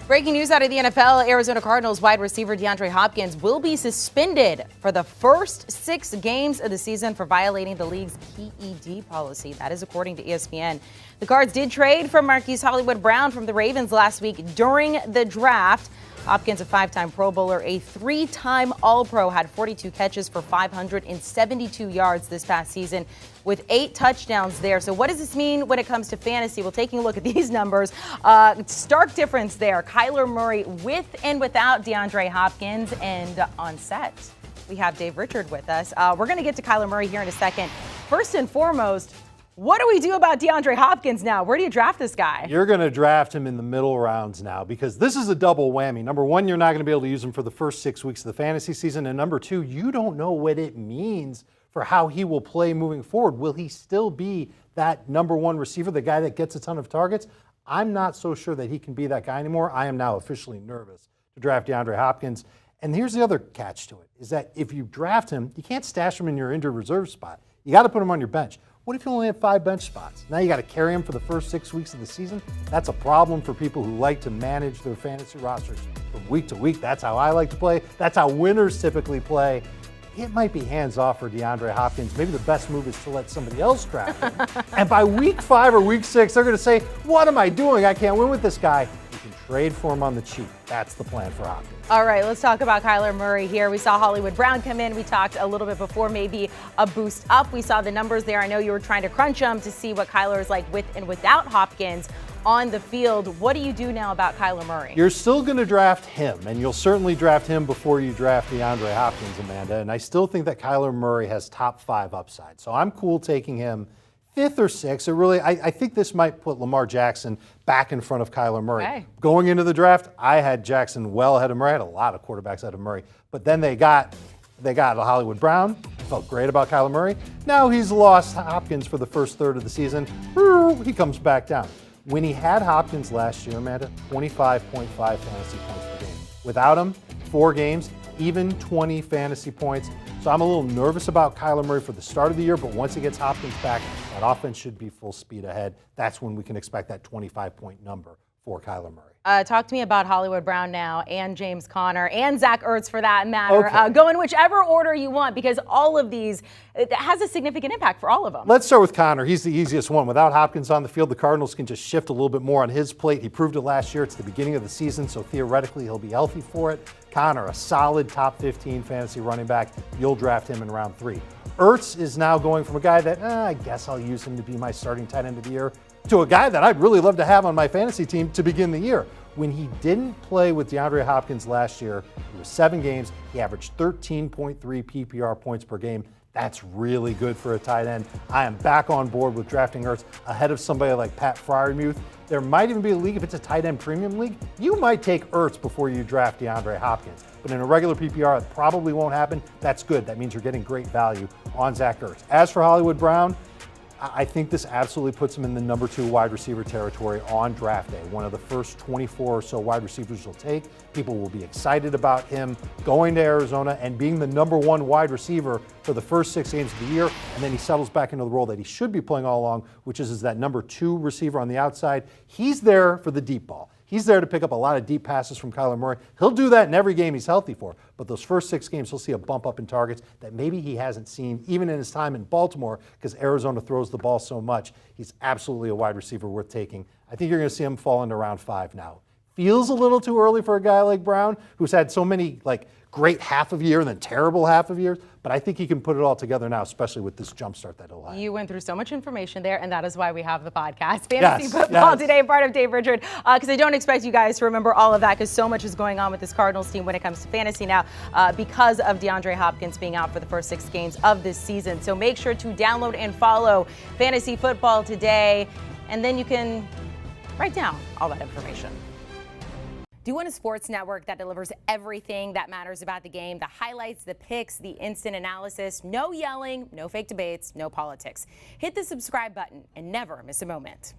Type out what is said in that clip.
Breaking news out of the NFL, Arizona Cardinals wide receiver DeAndre Hopkins will be suspended for the first 6 games of the season for violating the league's PED policy. That is according to ESPN. The Cards did trade for Marquise Hollywood Brown from the Ravens last week during the draft. Hopkins, a 5-time Pro Bowler, a 3-time All-Pro, had 42 catches for 572 yards this past season with 8 touchdowns there. So what does this mean when it comes to fantasy? Well, taking a look at these numbers, stark difference there. Kyler Murray with and without DeAndre Hopkins. And on set, we have Dave Richard with us. We're going to get to Kyler Murray here in a second. First and foremost, what do we do about DeAndre Hopkins now? Where do you draft this guy? You're going to draft him in the middle rounds now because this is a double whammy. Number one, you're not going to be able to use him for the first 6 weeks of the fantasy season. And number two, you don't know what it means for how he will play moving forward. Will he still be that number one receiver, the guy that gets a ton of targets? I'm not so sure that he can be that guy anymore. I am now officially nervous to draft DeAndre Hopkins. And here's the other catch to it, is that if you draft him, you can't stash him in your injured reserve spot. You got to put him on your bench. What if you only have 5 bench spots? Now you got to carry him for the first 6 weeks of the season. That's a problem for people who like to manage their fantasy rosters from week to week. That's how I like to play. That's how winners typically play. It might be hands off for DeAndre Hopkins. Maybe the best move is to let somebody else draft him. And by week 5 or week 6, they're going to say, what am I doing? I can't win with this guy. You can trade for him on the cheap. That's the plan for Hopkins. All right, let's talk about Kyler Murray here. We saw Hollywood Brown come in. We talked a little bit before, maybe a boost up. We saw the numbers there. I know you were trying to crunch them to see what Kyler is like with and without Hopkins on the field. What do you do now about Kyler Murray? You're still going to draft him, and you'll certainly draft him before you draft DeAndre Hopkins, Amanda. And I still think that Kyler Murray has top 5 upside. So I'm cool taking him 5th or 6th. It really, I think this might put Lamar Jackson back in front of Kyler Murray. Okay. Going into the draft, I had Jackson well ahead of Murray. I had a lot of quarterbacks ahead of Murray. But then they got Hollywood Brown. Felt great about Kyler Murray. Now he's lost Hopkins for the first third of the season. He comes back down. When he had Hopkins last year, Amanda, 25.5 fantasy points per game. Without him, 4 games, even 20 fantasy points. So I'm a little nervous about Kyler Murray for the start of the year, but once he gets Hopkins back, that offense should be full speed ahead. That's when we can expect that 25-point number for Kyler Murray. Talk to me about Hollywood Brown now, and James Conner, and Zach Ertz for that matter. Okay. Go in whichever order you want, because all of these, it has a significant impact for all of them. Let's start with Conner. He's the easiest one. Without Hopkins on the field, the Cardinals can just shift a little bit more on his plate. He proved it last year. It's the beginning of the season, so theoretically he'll be healthy for it. Conner, a solid top 15 fantasy running back. You'll draft him in round 3. Ertz is now going from a guy that, I guess I'll use him to be my starting tight end of the year, to a guy that I'd really love to have on my fantasy team to begin the year. When he didn't play with DeAndre Hopkins last year, it was 7 games. He averaged 13.3 PPR points per game. That's really good for a tight end. I am back on board with drafting Ertz ahead of somebody like Pat Freiermuth. There might even be a league, if it's a tight end premium league, you might take Ertz before you draft DeAndre Hopkins. But in a regular PPR, it probably won't happen. That's good. That means you're getting great value on Zach Ertz. As for Hollywood Brown, I think this absolutely puts him in the number 2 wide receiver territory on draft day. One of the first 24 or so wide receivers you'll take. People will be excited about him going to Arizona and being the number 1 wide receiver for the first 6 games of the year. And then he settles back into the role that he should be playing all along, which is that number 2 receiver on the outside. He's there for the deep ball. He's there to pick up a lot of deep passes from Kyler Murray. He'll do that in every game he's healthy for. But those first 6 games, he'll see a bump up in targets that maybe he hasn't seen even in his time in Baltimore, because Arizona throws the ball so much. He's absolutely a wide receiver worth taking. I think you're going to see him fall into round 5 now. Feels a little too early for a guy like Brown, who's had so many great half of year and then terrible half of years. But I think he can put it all together now, especially with this jump start that he'll have. You went through so much information there, and that is why we have the podcast, Fantasy Football Today, part of Dave Richard, because I don't expect you guys to remember all of that, because so much is going on with this Cardinals team when it comes to fantasy now, because of DeAndre Hopkins being out for the first 6 games of this season. So make sure to download and follow Fantasy Football Today, and then you can write down all that information. Do you want a sports network that delivers everything that matters about the game? The highlights, the picks, the instant analysis, no yelling, no fake debates, no politics. Hit the subscribe button and never miss a moment.